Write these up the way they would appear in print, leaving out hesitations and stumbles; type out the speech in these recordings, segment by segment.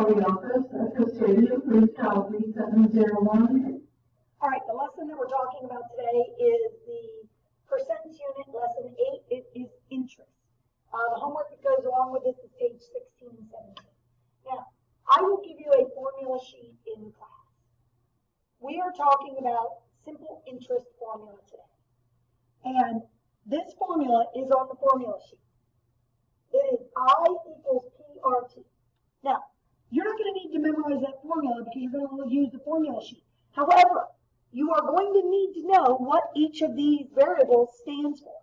Kelly Office. Custodian, please call 3701. All right, the lesson that we're talking about today is the percent unit, lesson 8. It is interest. The homework that goes along with this is page 16 and 17. Now, I will give you a formula sheet in class. We are talking about simple interest formula today. And this formula is on the formula sheet. It is I equals PRT. Now, you're not going to need to memorize that formula because you're going to use the formula sheet. However, you are going to need to know what each of these variables stands for.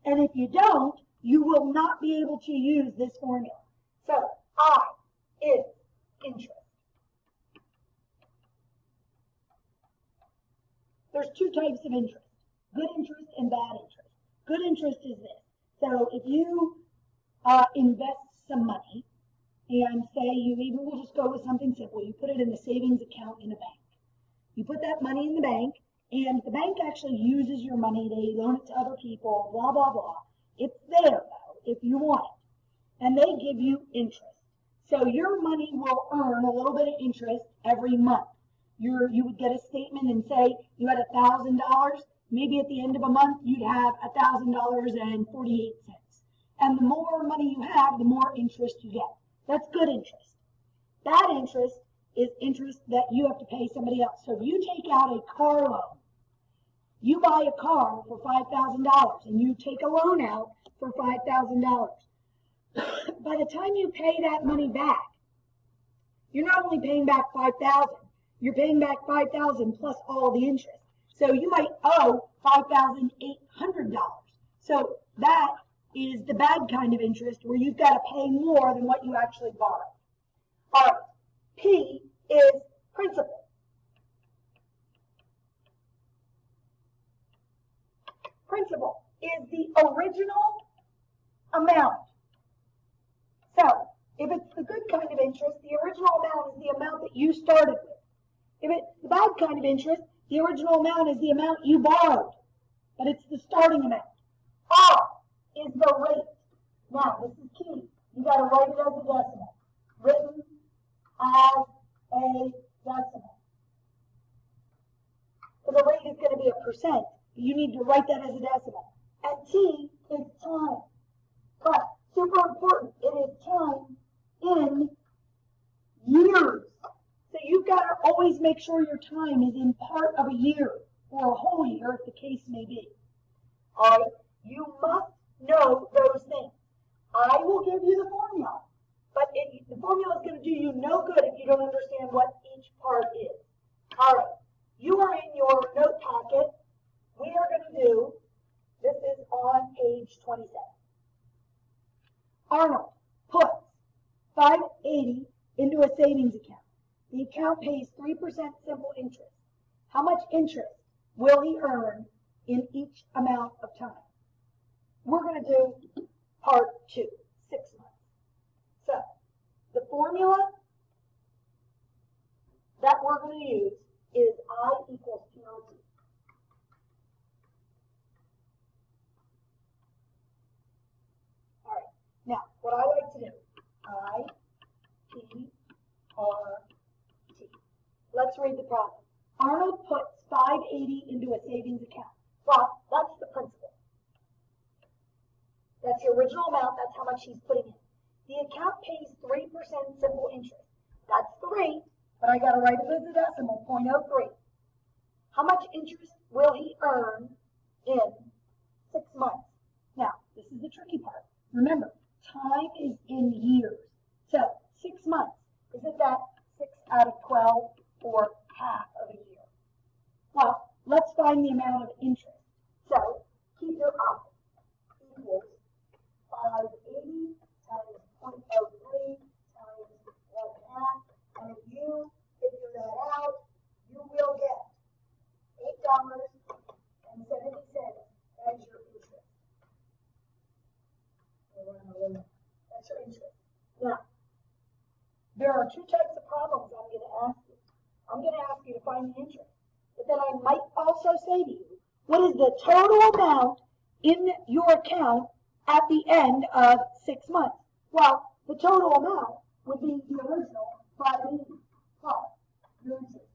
And if you don't, you will not be able to use this formula. So, I is interest. There's two types of interest, good interest and bad interest. Good interest is this. So if you invest some money, and say we'll just go with something simple. You put it in a savings account in a bank. You put that money in the bank, and the bank actually uses your money. They loan it to other people, blah, blah, blah. It's there, though, if you want it. And they give you interest. So your money will earn a little bit of interest every month. You would get a statement and say you had $1,000. Maybe at the end of a month, you'd have $1,000.48. And the more money you have, the more interest you get. That's good interest. Bad interest is interest that you have to pay somebody else. So if you take out a car loan, you buy a car for $5,000 and you take a loan out for $5,000. By the time you pay that money back, you're not only paying back $5,000, you're paying back $5,000 plus all the interest. So you might owe $5,800. So that is the bad kind of interest where you've got to pay more than what you actually borrowed. All right, P is principal. Principal is the original amount. So if it's the good kind of interest, the original amount is the amount that you started with. If it's the bad kind of interest, the original amount is the amount you borrowed, but it's the starting amount. R is the rate. Now, this is key. You got to write it as a decimal. Written as a decimal. So the rate is going to be a percent. You need to write that as a decimal. And T is time. But, super important, it is time in years. So you've got to always make sure your time is in part of a year, or a whole year, if the case may be. All right, you must know those things. I will give you the formula, but the formula is going to do you no good if you don't understand what each part is. All right, you are in your note packet. We are going to do, this is on page 27. Arnold puts $580 into a savings account. The account pays 3% simple interest. How much interest will he earn in each amount of time? We're going to do part 2, 6 months. So, the formula that we're going to use is I equals PRT. All right, now, what I like to do, I, P, R, T. Let's read the problem. Arnold puts $580 into a savings account. Well, that's the principal. That's the original amount. That's how much he's putting in. The account pays 3% simple interest. That's the rate, but I got to write it as a decimal, 0.03. How much interest will he earn in 6 months? Now, this is the tricky part. Remember, time is in years. So, 6 months. Isn't that 6 out of 12 or half of a year? Well, let's find the amount of interest. So, keep your eye. Equals 580 times 0.03 times 1/2. And if you figure that out, you will get $8.70 as your interest. That's your interest. Now, there are two types of problems I'm going to ask you. I'm going to ask you to find the interest. But then I might also say to you, what is the total amount in your account at the end of 6 months? Well, the total amount would be the original 580 plus your interest,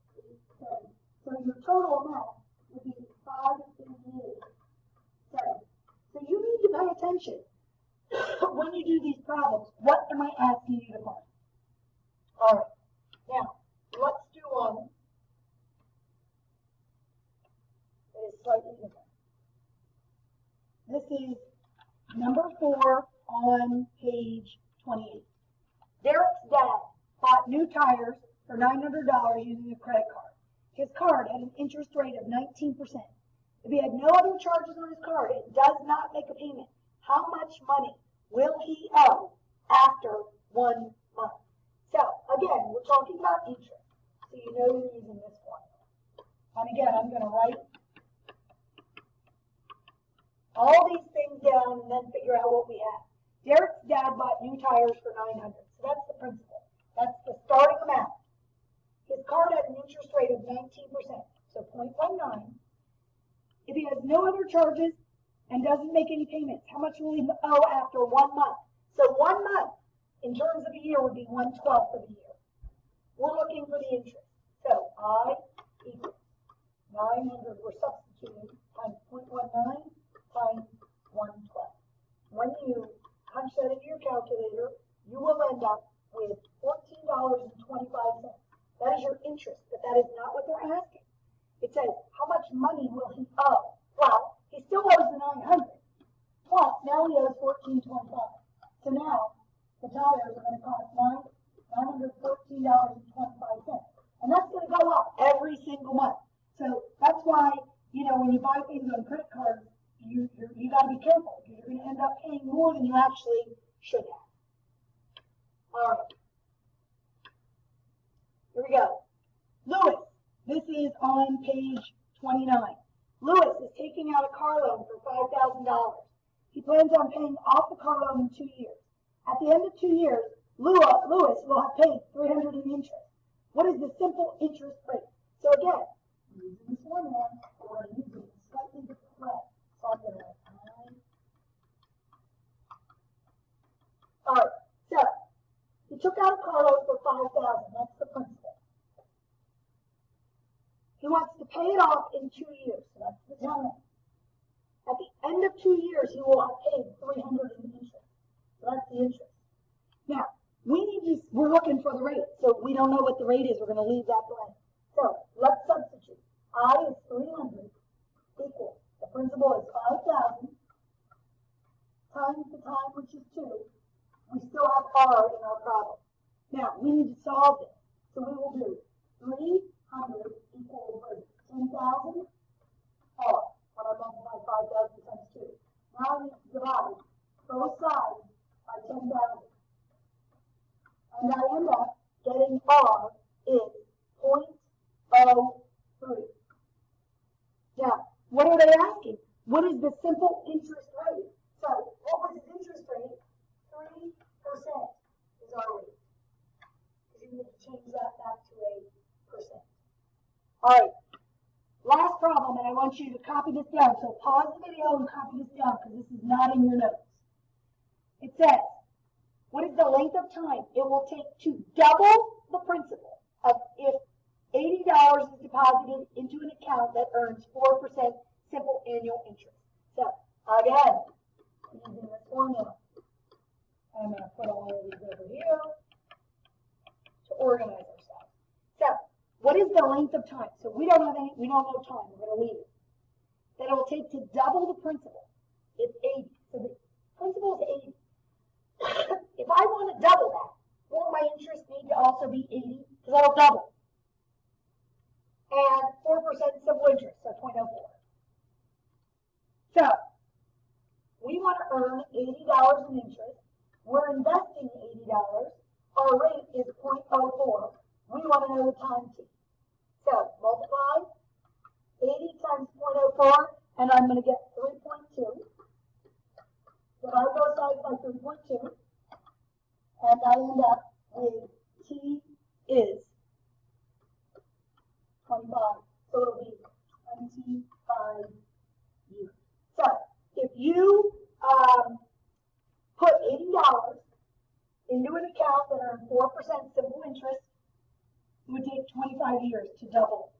870. So your total amount would be 588.70. So you need to pay attention when you do these problems. What am I asking you to find? All right. Now, let's do one that is slightly different. This is number 4 on page 28. Derek's dad bought new tires for $900 using a credit card. His card had an interest rate of 19%. If he had no other charges on his card, it does not make a payment. How much money will he owe after 1 month? So, again, we're talking about interest. So you know you're using this formula. And again, I'm going to write all these things down and then figure out what we have. Derek's dad bought new tires for $900. So that's the principal. That's the starting amount. His card had an interest rate of 19%, so 0.19. If he has no other charges and doesn't make any payments, how much will he owe after 1 month? So 1 month, in terms of a year, would be 1/12 of a year. We're looking for the interest. So I equals 900, we're substituting, times 0.19 times 1/12. When you punch that into your calculator, you will end up with $14.25. That is your interest, but that is not what they're asking. It says, how much money will he owe? Well, he still owes the 900. Plus, now he owes $14.25. So now, the tires are going to cost $914.25. And that's going to go up every single month. So that's why, you know, when you buy things on credit cards, you got to be careful because you're going to end up paying more than you actually should have. All right. Here we go. Louis, this is on page 29. Louis is taking out a car loan for $5,000. He plans on paying off the car loan in 2 years. At the end of 2 years, Louis will have paid $300 in interest. What is the simple interest rate? So again, using this formula, we're going to use it in a slightly different way. So I'm going to write 9. All right, so he took out a car loan for $5,000. That's the principal. He wants to pay it off in 2 years. So that's the time. At the end of 2 years, he will have paid $300 in interest. So that's the interest. Now, we're looking for the rate. So we don't know what the rate is. We're going to leave that blank. So let's substitute. I is 300 equals, the principal is 5,000 times the time, which is 2. We still have R in our problem. Now, we need to solve this. So we will do 300 equals 10,000 R when I multiply 5,000 times 2. Now I need to divide both sides by 10,000. And I end up getting R is 0.03. Now, what are they asking? What is the simple interest rate? So, what was his interest rate? 3% is our rate. Because you need to change that back to a percent. All right. Last problem, and I want you to copy this down. So pause the video and copy this down because this is not in your notes. It says, what is the length of time it will take to double the principal of if $80 is deposited into an account that earns 4% simple annual interest? So, again, using this formula, I'm going to put all of these over here to organize ourselves. So, what is the length of time? So we don't know time. We're going to leave it. That it will take to double the principal. It's 80. So the principal is 80. If I want to double that, won't my interest need to also be 80? Because that'll double. And 4% simple interest, so 0.04. So we want to earn $80 in interest. We're investing $80. Our rate is 0.04. We want to know the time t. So multiply 80 times 0.04, and I'm going to get 3.2. Divide both sides by 3.2, and I end up with t is 25. So it'll be 25 years. So if you put $80 into an account that earns 4% simple interest it would take 25 years to double